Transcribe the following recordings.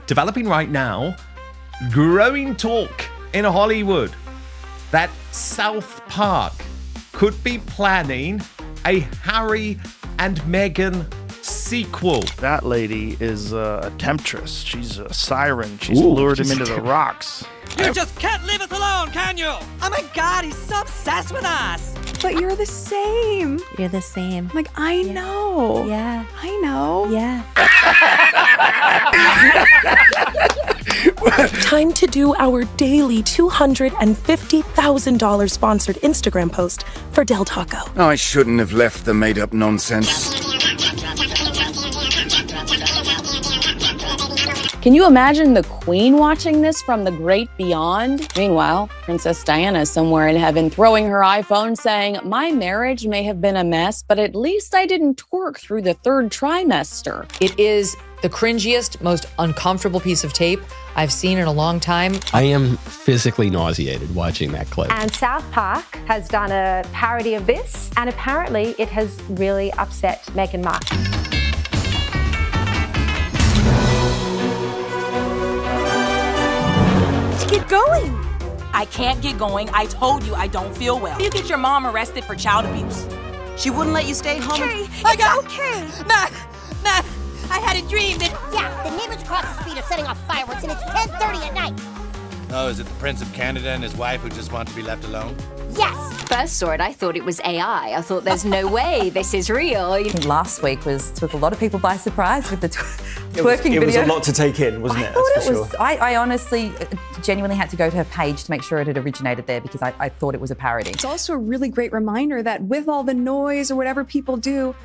developing right now, growing talk in Hollywood that Southpark could be planning a Harry and Meghan sequel. That lady is a temptress. She's a siren. She's lured him into the rocks. You just can't leave us alone, can you? Oh my God, he's so obsessed with us. But you're the same. You're the same. Like, I know. Yeah. I know. Yeah. Time to do our daily $250,000 sponsored Instagram post for Del Taco. I shouldn't have left the made-up nonsense. Can you imagine the Queen watching this from the great beyond? Meanwhile, Princess Diana is somewhere in heaven throwing her iPhone saying, my marriage may have been a mess, but at least I didn't twerk through the third trimester. It is the cringiest, most uncomfortable piece of tape I've seen in a long time. I am physically nauseated watching that clip. And Southpark has done a parody of this, and apparently it has really upset Meghan Markle. Get going. I can't get going. I told you I don't feel well. You get your mom arrested for child abuse. She wouldn't let you stay home. Okay, okay. Matt, I had a dream that... Yeah, the neighbors across the street are setting off fireworks and it's 10:30 at night. Oh, is it the Prince of Canada and his wife who just want to be left alone? Yes. First saw it, I thought it was AI. I thought there's no way this is real. Last week took a lot of people by surprise with the twerking video. It was a lot to take in, wasn't it? That's for sure. I honestly, genuinely had to go to her page to make sure it had originated there because I thought it was a parody. It's also a really great reminder that with all the noise or whatever people do,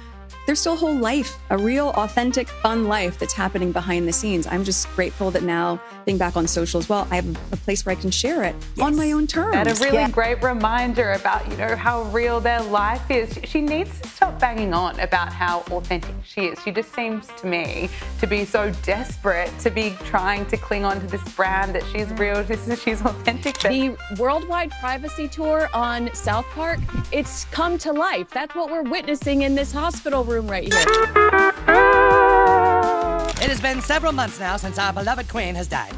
there's still a whole life, a real, authentic, fun life that's happening behind the scenes. I'm just grateful that now, being back on social as well, I have a place where I can share it on my own terms. And a really great reminder about, how real their life is. She needs to stop banging on about how authentic she is. She just seems to me to be so desperate to be trying to cling on to this brand that she's real, she's authentic. The worldwide privacy tour on Southpark, it's come to life. That's what we're witnessing in this hospital room right here. It has been several months now since our beloved Queen has died.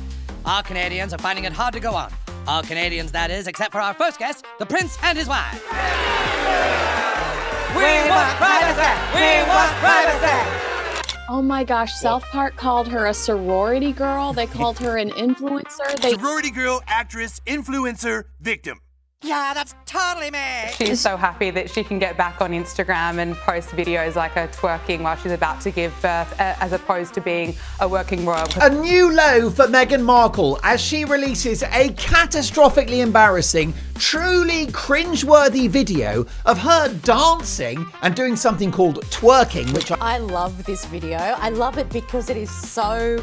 All Canadians are finding it hard to go on. All Canadians, that is, except for our first guest, the Prince and his wife. We want privacy! We want privacy! Oh my gosh, Southpark called her a sorority girl. They called her an influencer. Sorority girl, actress, influencer, victim. Yeah, that's totally me. She's so happy that she can get back on Instagram and post videos like her twerking while she's about to give birth, as opposed to being a working royal. A new low for Meghan Markle as she releases a catastrophically embarrassing, truly cringeworthy video of her dancing and doing something called twerking, which I love this video. I love it because it is so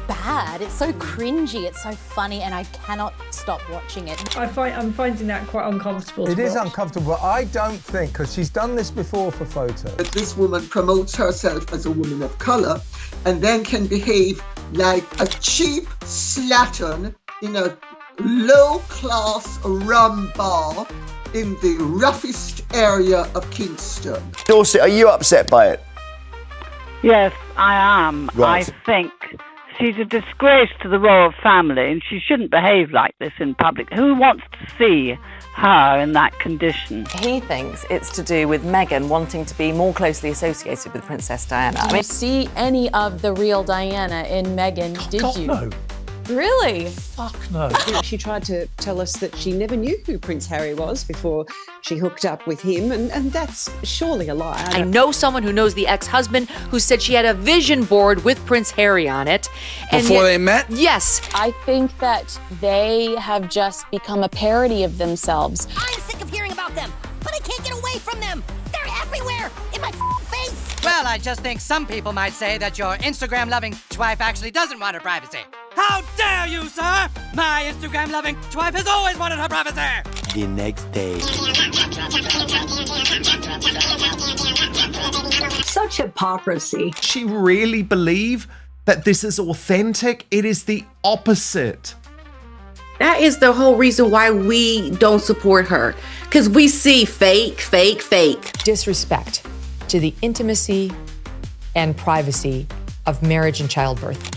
bad. It's so cringy. It's so funny, and I cannot stop watching it. I'm finding that quite uncomfortable. It is uncomfortable, but I don't think, because she's done this before for photos. This woman promotes herself as a woman of colour and then can behave like a cheap slattern in a low-class rum bar in the roughest area of Kingston. Dorset, are you upset by it? Yes, I am. Right. I think she's a disgrace to the royal family and she shouldn't behave like this in public. Who wants to see her in that condition? He thinks it's to do with Meghan wanting to be more closely associated with Princess Diana. Did you see any of the real Diana in Meghan, did you? No. Really? Fuck no. She tried to tell us that she never knew who Prince Harry was before she hooked up with him, and that's surely a lie. I know someone who knows the ex-husband who said she had a vision board with Prince Harry on it. Before they met? Yes. I think that they have just become a parody of themselves. I'm sick of hearing about them, but I can't get away from them. They're everywhere in my face. Well, I just think some people might say that your Instagram-loving wife actually doesn't want her privacy. How dare you, sir? My Instagram-loving wife has always wanted her privacy. The next day. Such hypocrisy. She really believe that this is authentic? It is the opposite. That is the whole reason why we don't support her. Because we see fake, fake, fake. Disrespect to the intimacy and privacy of marriage and childbirth.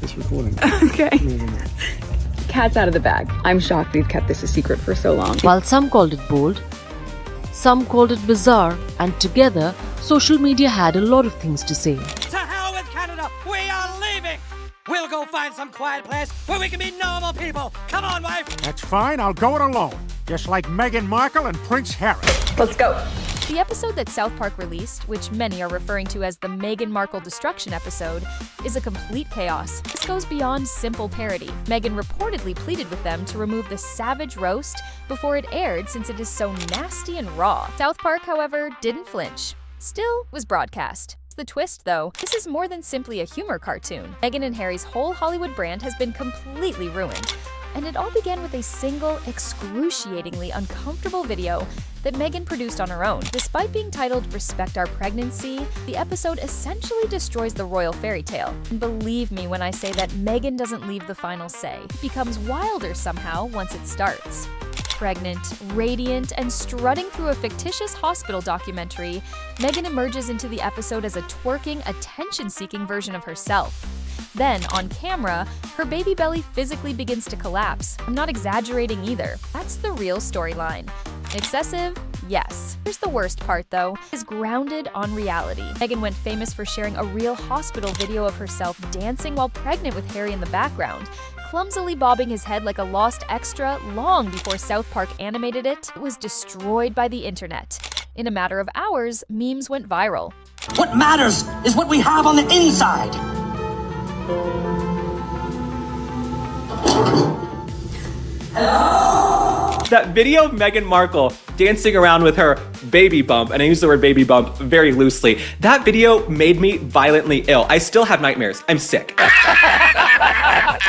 It's recording. Okay. Cat's out of the bag. I'm shocked we've kept this a secret for so long. While some called it bold, some called it bizarre, and together, social media had a lot of things to say. To hell with Canada! We are leaving! We'll go find some quiet place where we can be normal people. Come on, wife! That's fine, I'll go it alone. Just like Meghan Markle and Prince Harry. Let's go. The episode that Southpark released, which many are referring to as the Meghan Markle destruction episode, is a complete chaos. This goes beyond simple parody. Meghan reportedly pleaded with them to remove the savage roast before it aired since it is so nasty and raw. Southpark, however, didn't flinch. Still was broadcast. The twist, though, this is more than simply a humor cartoon. Meghan and Harry's whole Hollywood brand has been completely ruined. And it all began with a single, excruciatingly uncomfortable video that Meghan produced on her own. Despite being titled Respect Our Pregnancy, the episode essentially destroys the royal fairy tale. And believe me when I say that Meghan doesn't leave the final say. It becomes wilder somehow once it starts. Pregnant, radiant, and strutting through a fictitious hospital documentary, Meghan emerges into the episode as a twerking, attention-seeking version of herself. Then, on camera, her baby belly physically begins to collapse. I'm not exaggerating either. That's the real storyline. Excessive? Yes. Here's the worst part, though, is grounded on reality. Meghan went famous for sharing a real hospital video of herself dancing while pregnant with Harry in the background, clumsily bobbing his head like a lost extra long before Southpark animated it. It was destroyed by the internet. In a matter of hours, memes went viral. What matters is what we have on the inside! That video of Meghan Markle dancing around with her baby bump, and I use the word baby bump very loosely, that video made me violently ill. I still have nightmares. I'm sick.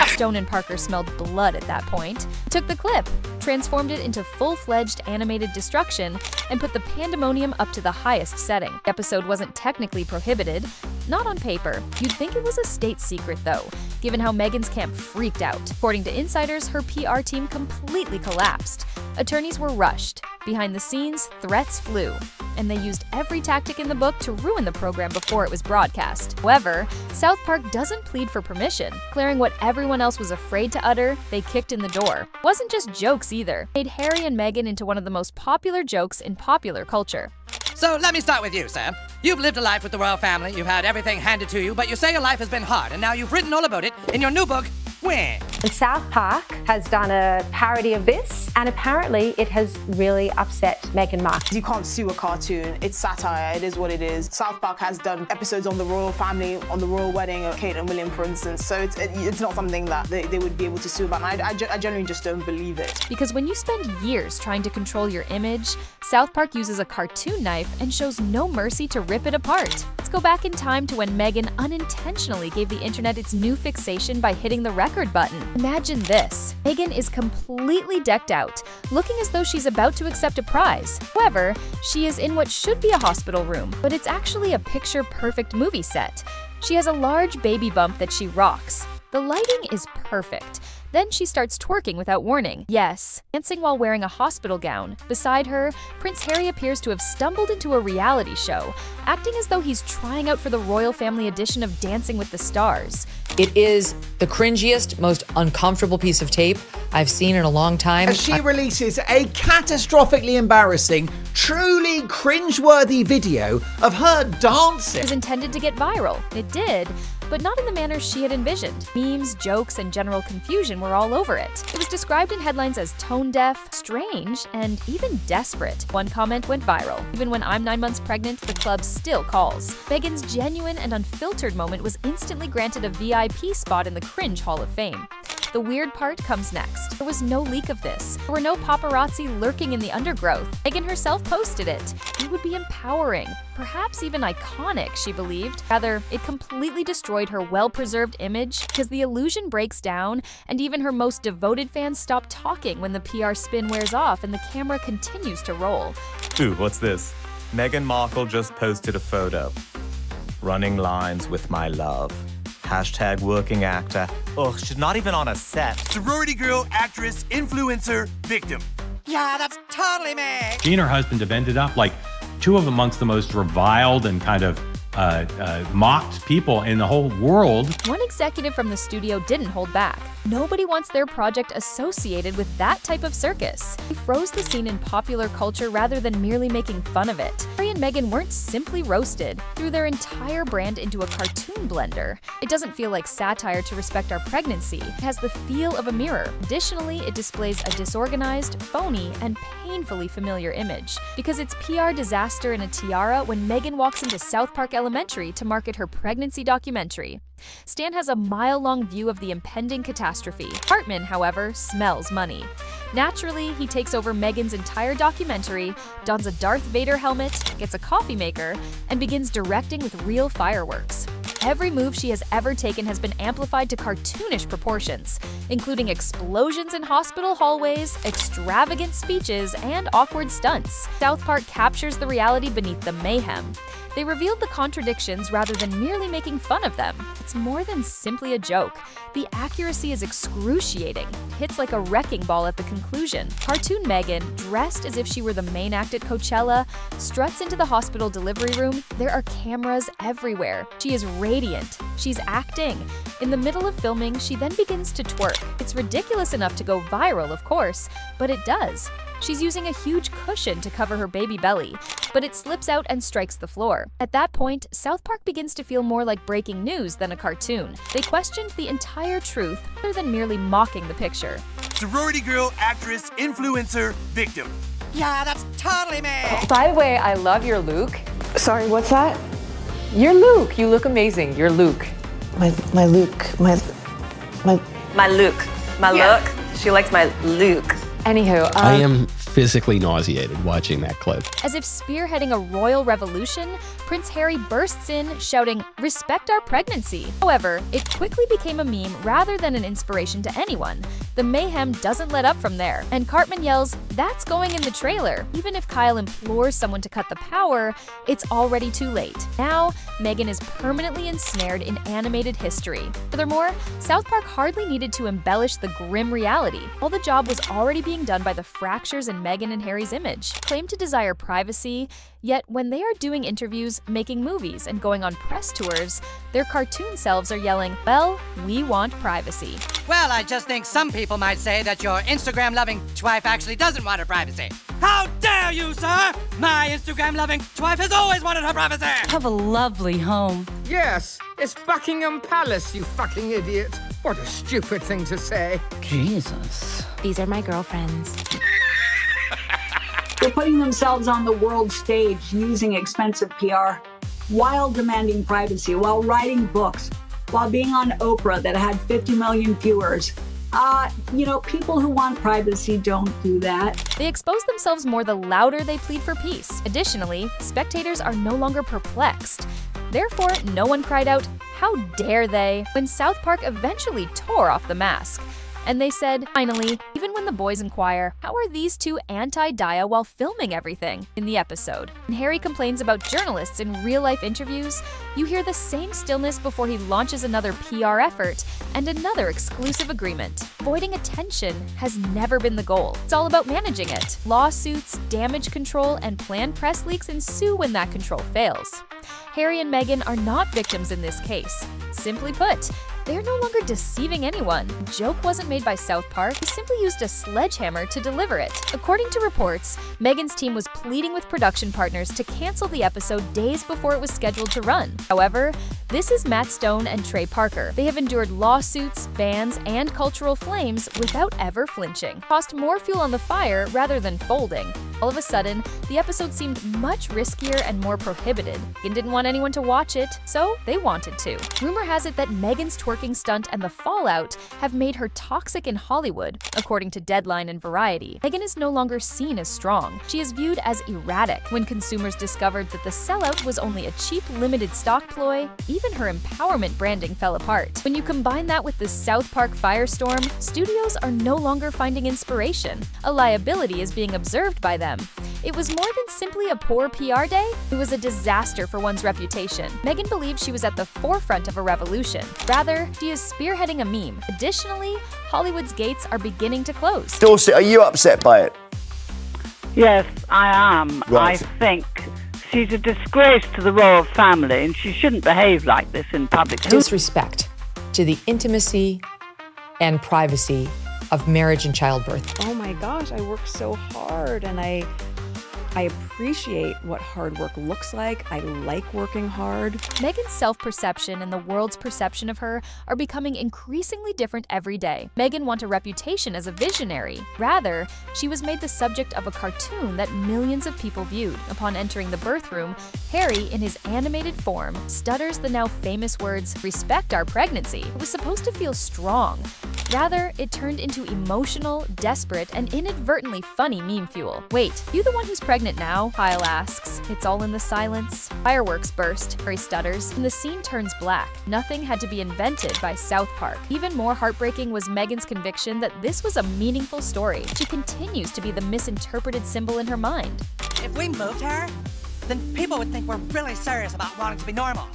Stone and Parker smelled blood at that point, took the clip, transformed it into full-fledged animated destruction, and put the pandemonium up to the highest setting. The episode wasn't technically prohibited, not on paper. You'd think it was a state secret, though, given how Meghan's camp freaked out. According to insiders, her PR team completely collapsed. Attorneys were rushed. Behind the scenes, threats flew, and they used every tactic in the book to ruin the program before it was broadcast. However, Southpark doesn't plead for permission. Declaring what everyone else was afraid to utter, they kicked in the door. It wasn't just jokes either. It made Harry and Meghan into one of the most popular jokes in popular culture. So let me start with you, Sam. You've lived a life with the royal family, you've had everything handed to you, but you say your life has been hard, and now you've written all about it in your new book, When? Southpark has done a parody of this, and apparently it has really upset Meghan Markle. You can't sue a cartoon. It's satire. It is what it is. Southpark has done episodes on the royal family, on the royal wedding of Kate and William, for instance, so it's not something that they would be able to sue about. And I generally just don't believe it. Because when you spend years trying to control your image, Southpark uses a cartoon knife and shows no mercy to rip it apart. Let's go back in time to when Meghan unintentionally gave the internet its new fixation by hitting the record button. Imagine this. Meghan is completely decked out, looking as though she's about to accept a prize. However, she is in what should be a hospital room, but it's actually a picture-perfect movie set. She has a large baby bump that she rocks. The lighting is perfect. Then she starts twerking without warning. Yes, dancing while wearing a hospital gown. Beside her, Prince Harry appears to have stumbled into a reality show, acting as though he's trying out for the royal family edition of Dancing with the Stars. It is the cringiest, most uncomfortable piece of tape I've seen in a long time. As she releases a catastrophically embarrassing, truly cringeworthy video of her dancing. It was intended to get viral. It did, but not in the manner she had envisioned. Memes, jokes, and general confusion were all over it. It was described in headlines as tone-deaf, strange, and even desperate. One comment went viral. Even when I'm 9 months pregnant, the club still calls. Meghan's genuine and unfiltered moment was instantly granted a VIP spot in the Cringe Hall of Fame. The weird part comes next. There was no leak of this. There were no paparazzi lurking in the undergrowth. Meghan herself posted it. It would be empowering, perhaps even iconic, she believed. Rather, it completely destroyed her well-preserved image because the illusion breaks down and even her most devoted fans stop talking when the PR spin wears off and the camera continues to roll. Ooh, what's this? Meghan Markle just posted a photo. Running lines with my love. Hashtag working actor. Ugh, she's not even on a set. Sorority girl, actress, influencer, victim. Yeah, that's totally me. She and her husband have ended up like two of amongst the most reviled and kind of mocked people in the whole world. One executive from the studio didn't hold back. Nobody wants their project associated with that type of circus. They froze the scene in popular culture rather than merely making fun of it. Harry and Meghan weren't simply roasted, threw their entire brand into a cartoon blender. It doesn't feel like satire to respect our pregnancy. It has the feel of a mirror. Additionally, it displays a disorganized, phony, and painfully familiar image. Because it's PR disaster in a tiara when Meghan walks into Southpark Elementary to market her pregnancy documentary. Stan has a mile-long view of the impending catastrophe. Hartman, however, smells money. Naturally, he takes over Meghan's entire documentary, dons a Darth Vader helmet, gets a coffee maker, and begins directing with real fireworks. Every move she has ever taken has been amplified to cartoonish proportions, including explosions in hospital hallways, extravagant speeches, and awkward stunts. Southpark captures the reality beneath the mayhem. They revealed the contradictions rather than merely making fun of them. It's more than simply a joke. The accuracy is excruciating. It hits like a wrecking ball at the conclusion. Cartoon Meghan, dressed as if she were the main act at Coachella, struts into the hospital delivery room. There are cameras everywhere. She is radiant. She's acting. In the middle of filming, she then begins to twerk. It's ridiculous enough to go viral, of course, but it does. She's using a huge cushion to cover her baby belly, but it slips out and strikes the floor. At that point, Southpark begins to feel more like breaking news than a cartoon. They questioned the entire truth rather than merely mocking the picture. Sorority girl, actress, influencer, victim. Yeah, that's totally me. By the way, I love your Luke. Sorry, what's that? Your Luke. You look amazing. Your Luke. My Luke. My Luke. My Yes. look. She likes my Luke. Anywho, I am physically nauseated watching that clip. As if spearheading a royal revolution, Prince Harry bursts in, shouting, "Respect our pregnancy." However, it quickly became a meme rather than an inspiration to anyone. The mayhem doesn't let up from there, and Cartman yells, "That's going in the trailer." Even if Kyle implores someone to cut the power, it's already too late. Now, Meghan is permanently ensnared in animated history. Furthermore, South Park hardly needed to embellish the grim reality. All the job was already being done by the fractures in Meghan and Harry's image. Claim to desire privacy, yet when they are doing interviews, making movies, and going on press tours, their cartoon selves are yelling, "Well, we want privacy." Well, I just think some people might say that your Instagram-loving wife actually doesn't want her privacy. How dare you, sir? My Instagram-loving wife has always wanted her privacy. Have a lovely home. Yes, it's Buckingham Palace, you fucking idiot. What a stupid thing to say. Jesus. These are my girlfriends. They're putting themselves on the world stage using expensive PR while demanding privacy, while writing books, while being on Oprah that had 50 million viewers. People who want privacy don't do that. They expose themselves more the louder they plead for peace. Additionally, spectators are no longer perplexed. Therefore, no one cried out, "How dare they?" when South Park eventually tore off the mask. And they said, finally, even when the boys inquire, how are these two anti-Daya while filming everything in the episode? When Harry complains about journalists in real-life interviews, you hear the same stillness before he launches another PR effort and another exclusive agreement. Avoiding attention has never been the goal. It's all about managing it. Lawsuits, damage control, and planned press leaks ensue when that control fails. Harry and Meghan are not victims in this case. Simply put, they're no longer deceiving anyone. The joke wasn't made by South Park. They simply used a sledgehammer to deliver it. According to reports, Meghan's team was pleading with production partners to cancel the episode days before it was scheduled to run. However, this is Matt Stone and Trey Parker. They have endured lawsuits, bans, and cultural flames without ever flinching. Tossed more fuel on the fire rather than folding. All of a sudden, the episode seemed much riskier and more prohibited. Meghan didn't want anyone to watch it, so they wanted to. Rumor has it that Meghan's twerking stunt and the fallout have made her toxic in Hollywood, according to Deadline and Variety. Meghan is no longer seen as strong. She is viewed as erratic. When consumers discovered that the sellout was only a cheap, limited stock ploy, even her empowerment branding fell apart. When you combine that with the South Park firestorm, studios are no longer finding inspiration. A liability is being observed by them. It was more than simply a poor PR day, it was a disaster for one's reputation. Meghan believes she was at the forefront of a revolution. Rather, she is spearheading a meme. Additionally, Hollywood's gates are beginning to close. Dorset, are you upset by it? Yes, I am. Right. I think She's a disgrace to the royal family, and she shouldn't behave like this in public. Disrespect to the intimacy and privacy of marriage and childbirth. Oh my gosh, I work so hard and I appreciate what hard work looks like. I like working hard. Meghan's self-perception and the world's perception of her are becoming increasingly different every day. Meghan won a reputation as a visionary. Rather, she was made the subject of a cartoon that millions of people viewed. Upon entering the birth room, Harry, in his animated form, stutters the now famous words, "Respect our pregnancy." It was supposed to feel strong. Rather, it turned into emotional, desperate, and inadvertently funny meme fuel. Wait, you the one who's pregnant now? Kyle asks. It's all in the silence. Fireworks burst, Harry stutters, and the scene turns black. Nothing had to be invented by Southpark. Even more heartbreaking was Meghan's conviction that this was a meaningful story. She continues to be the misinterpreted symbol in her mind. If we moved her, then people would think we're really serious about wanting to be normal.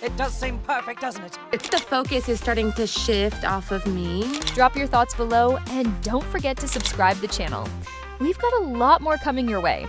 It does seem perfect, doesn't it? The focus is starting to shift off of me. Drop your thoughts below and don't forget to subscribe to the channel. We've got a lot more coming your way.